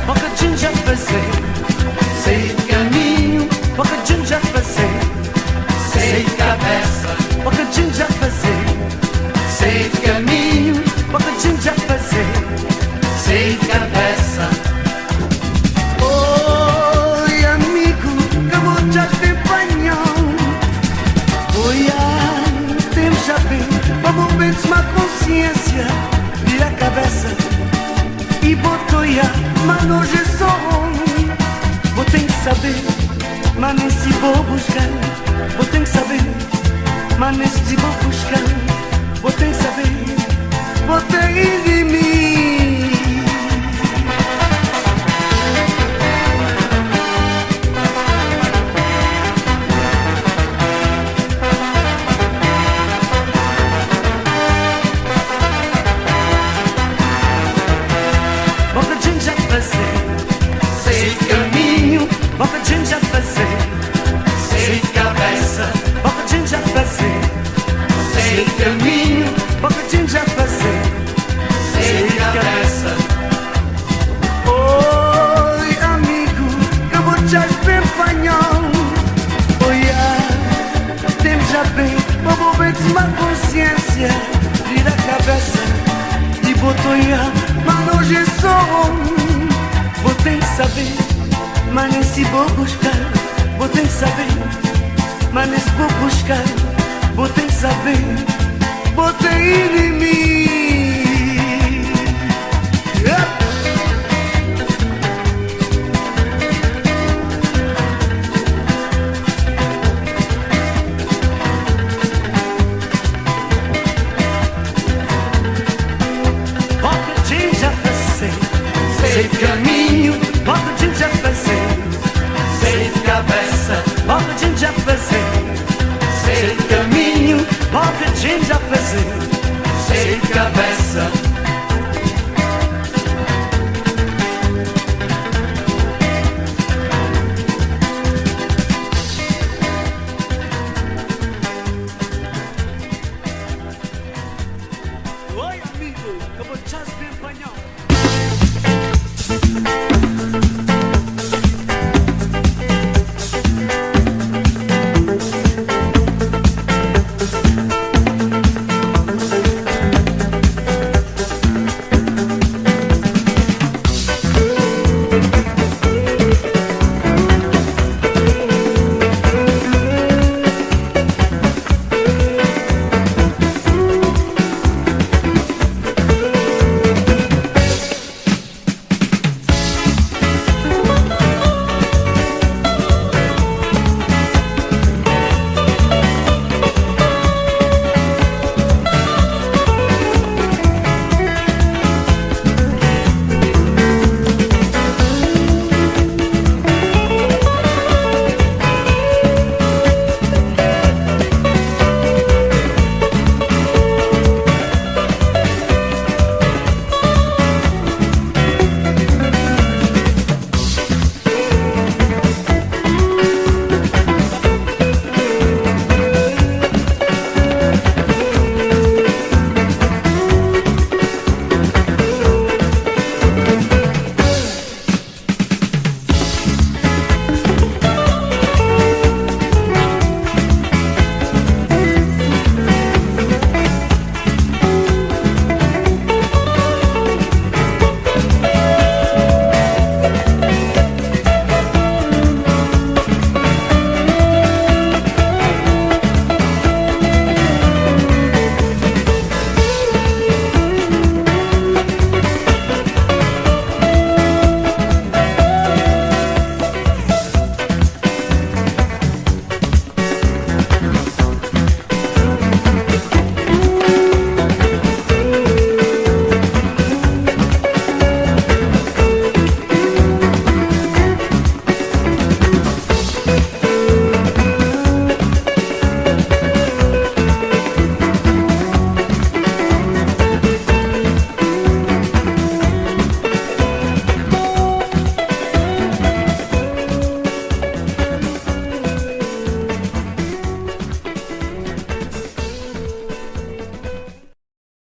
pouca gente já fazer. Sei caminho, pouca gente já fazer. Sei cabeça, pouca gente já fazer. Sei caminho, pouca gente já fazer. Sei cabeça. Oi amigo, que eu vou te acompanhar. Oi, tem já bem, vamos ver uma consciência. Vira a cabeça e botou ya, mas hoje é só vou ter que saber, mas nem se vou buscar. Vou ter que saber, mas nem se vou buscar. Vou ter que saber, vou ter que de mim. Pouca gente já fazer. Sei caminho, pouca gente já fazer. Sei cabeça, pouca gente já fazer. Sei caminho, pouca gente já fazer. Sei cabeça. Oi amigo, que eu vou te acompanhar. Oi, tem já bem, vamos ver uma consciência. Vira a cabeça e botou ya, mas hoje é só vou ter que saber, mas nem se vou buscar. Vou ter que saber, mas nem se vou buscar. Vou ter que saber, vou ter que ir em mim. Pouca gente já fazer. Sei caminho, pouca gente já fazer. Sei cabeça, pouca gente já fazer. Sei caminho, pouca gente já fazer. Sei cabeça.